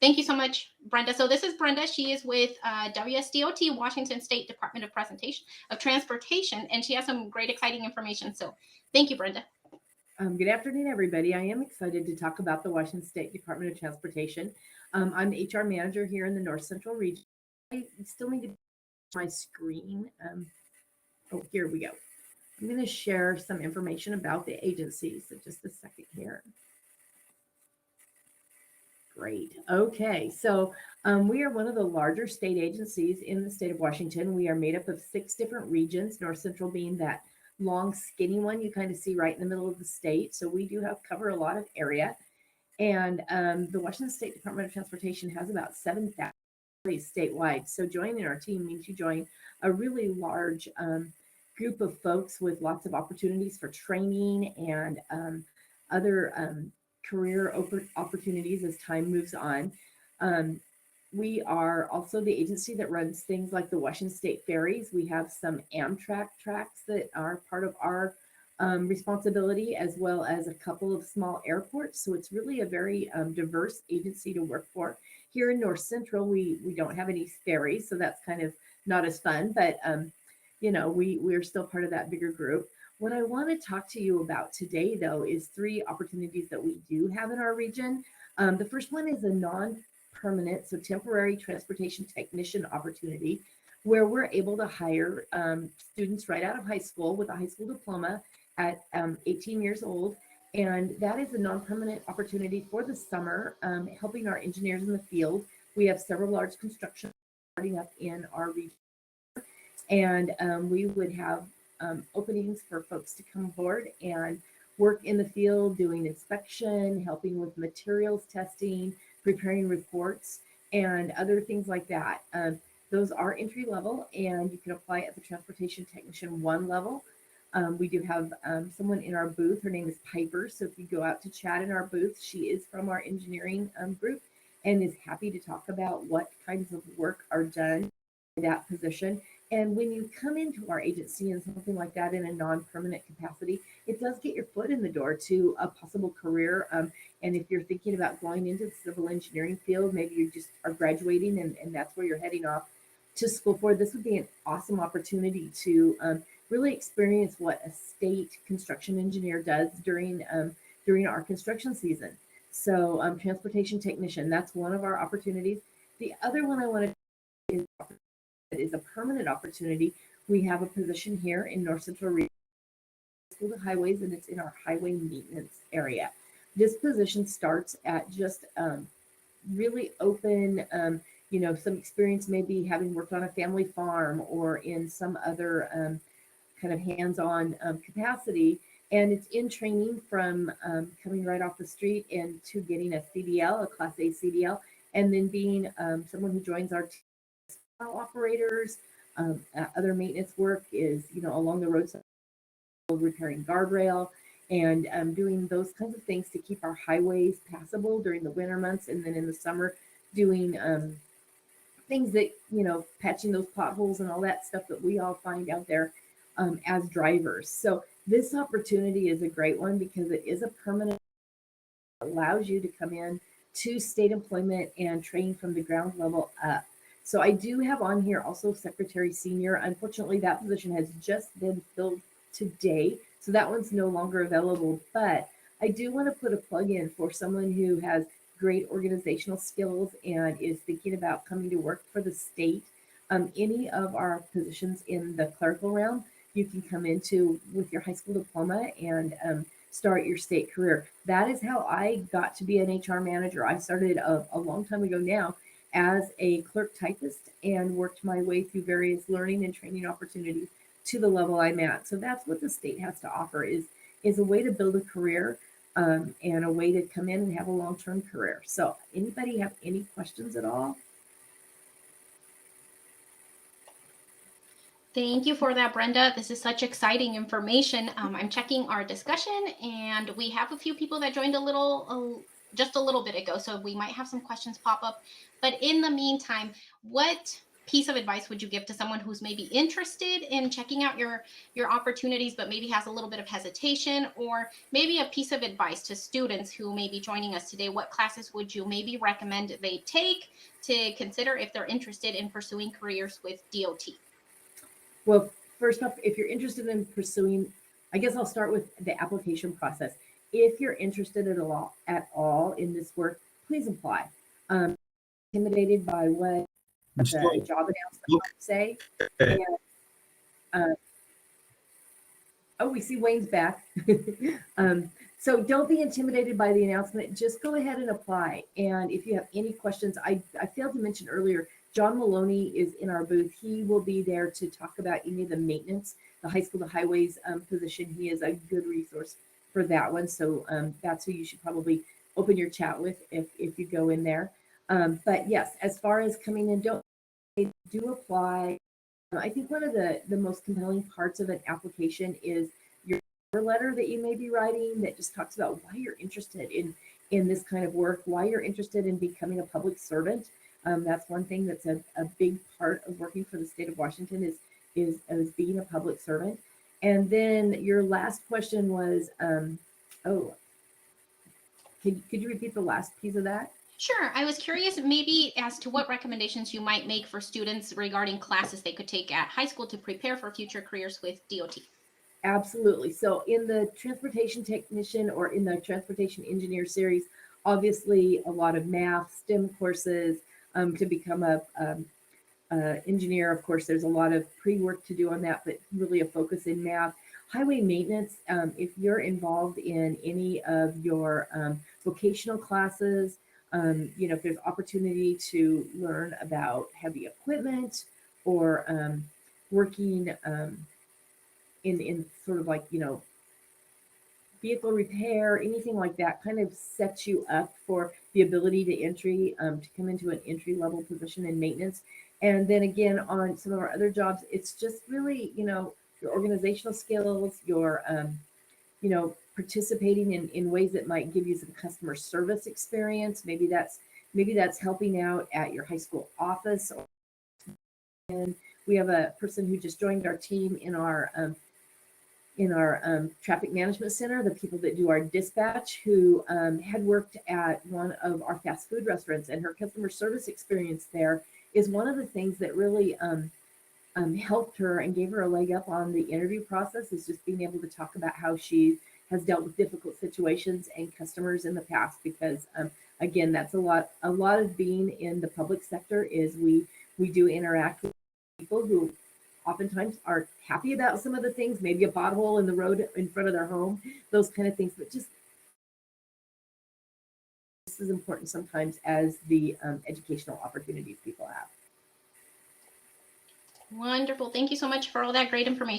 Thank you so much, Brenda. So this is Brenda. She is with WSDOT, Washington State Department of Presentation of Transportation, and she has some great, exciting information. So thank you, Brenda. Good afternoon, everybody. I am excited to talk about the Washington State Department of Transportation. I'm the HR manager here in the North Central region. I still need to my screen. Oh, here we go. I'm going to share some information about the agency. So just a second here. Great. Okay. So we are one of the larger state agencies in the state of Washington. We are made up of 6 different regions, North Central being that long, skinny one you kind of see right in the middle of the state. So we do have cover a lot of area. And the Washington State Department of Transportation has about 7,000 employees statewide. So joining our team means you join a really large group of folks with lots of opportunities for training and other career opportunities as time moves on. Um, we are also the agency that runs things like the Washington State Ferries. We have some Amtrak tracks that are part of our responsibility, as well as a couple of small airports. So it's really a very diverse agency to work for. Here in North Central, we don't have any ferries, so that's kind of not as fun. But we're still part of that bigger group. What I want to talk to you about today, though, is 3 opportunities that we do have in our region. The first one is a non-permanent, so temporary transportation technician opportunity, where we're able to hire students right out of high school with a high school diploma at 18 years old. And that is a non-permanent opportunity for the summer, helping our engineers in the field. We have several large construction starting up in our region, and we would have openings for folks to come aboard and work in the field doing inspection, helping with materials testing, preparing reports, and other things like that. Those are entry level, and you can apply at the Transportation Technician 1 level. We do have someone in our booth. Her name is Piper. So if you go out to chat in our booth, she is from our engineering group and is happy to talk about what kinds of work are done in that position. And when you come into our agency and something like that in a non-permanent capacity, it does get your foot in the door to a possible career. And if you're thinking about going into the civil engineering field, maybe you just are graduating and that's where you're heading off to school for, this would be an awesome opportunity to really experience what a state construction engineer does during our construction season. So transportation technician, that's one of our opportunities. The other one I want to is a permanent opportunity. We have a position here in North Central Region School to Highways, and it's in our highway maintenance area. This position starts at just really open, some experience maybe having worked on a family farm or in some other kind of hands-on capacity. And it's in training from coming right off the street and to getting a CDL, a Class A CDL, and then being someone who joins our team operators. Other maintenance work is, along the roadside, repairing guardrail and doing those kinds of things to keep our highways passable during the winter months, and then in the summer doing things that, patching those potholes and all that stuff that we all find out there as drivers. So this opportunity is a great one because it is a permanent, allows you to come in to state employment and train from the ground level up. So I do have on here also Secretary Senior. Unfortunately, that position has just been filled today, so that one's no longer available. But I do want to put a plug in for someone who has great organizational skills and is thinking about coming to work for the state. Any of our positions in the clerical realm, you can come into with your high school diploma and start your state career. That is how I got to be an HR manager. I started a long time ago now as a clerk typist and worked my way through various learning and training opportunities to the level I'm at. So that's what the state has to offer is a way to build a career and a way to come in and have a long-term career. So anybody have any questions at all? Thank you for that, Brenda. This is such exciting information. I'm checking our discussion, and we have a few people that joined just a little bit ago, so we might have some questions pop up. But in the meantime, what piece of advice would you give to someone who's maybe interested in checking out your opportunities, but maybe has a little bit of hesitation? Or maybe a piece of advice to students who may be joining us today? What classes would you maybe recommend they take to consider if they're interested in pursuing careers with DOT? Well, first off, if you're interested in pursuing, I guess I'll start with the application process. If you're interested at all in this work, please apply. Intimidated by what the job announcement might say. And, oh, we see Wayne's back. So don't be intimidated by the announcement. Just go ahead and apply. And if you have any questions, I failed to mention earlier, John Maloney is in our booth. He will be there to talk about any of the maintenance, the high school to highways position. He is a good resource for that one. So that's who you should probably open your chat with if you go in there. But yes, as far as coming in, do apply. I think one of the most compelling parts of an application is your letter that you may be writing that just talks about why you're interested in this kind of work, why you're interested in becoming a public servant. That's one thing that's a big part of working for the state of Washington is being a public servant. And then your last question was, could you repeat the last piece of that? Sure. I was curious maybe as to what recommendations you might make for students regarding classes they could take at high school to prepare for future careers with DOT. Absolutely. So in the transportation technician or in the transportation engineer series, obviously a lot of math, STEM courses to become a engineer. Of course, there's a lot of pre-work to do on that, but really a focus in math. Highway maintenance, if you're involved in any of your vocational classes, if there's opportunity to learn about heavy equipment or working in sort of like, vehicle repair, anything like that kind of sets you up for the ability to come into an entry level position in maintenance. And then again, on some of our other jobs, it's just really, your organizational skills, your, participating in ways that might give you some customer service experience. Maybe that's helping out at your high school office. And we have a person who just joined our team in our traffic management center, the people that do our dispatch, who had worked at one of our fast food restaurants, and her customer service experience there is one of the things that really helped her and gave her a leg up on the interview process, is just being able to talk about how she has dealt with difficult situations and customers in the past. Because again, that's a lot of being in the public sector is we do interact with people who oftentimes are happy about some of the things, maybe a pothole in the road in front of their home, those kind of things, but just as important sometimes as the educational opportunities people have. Wonderful. Thank you so much for all that great information.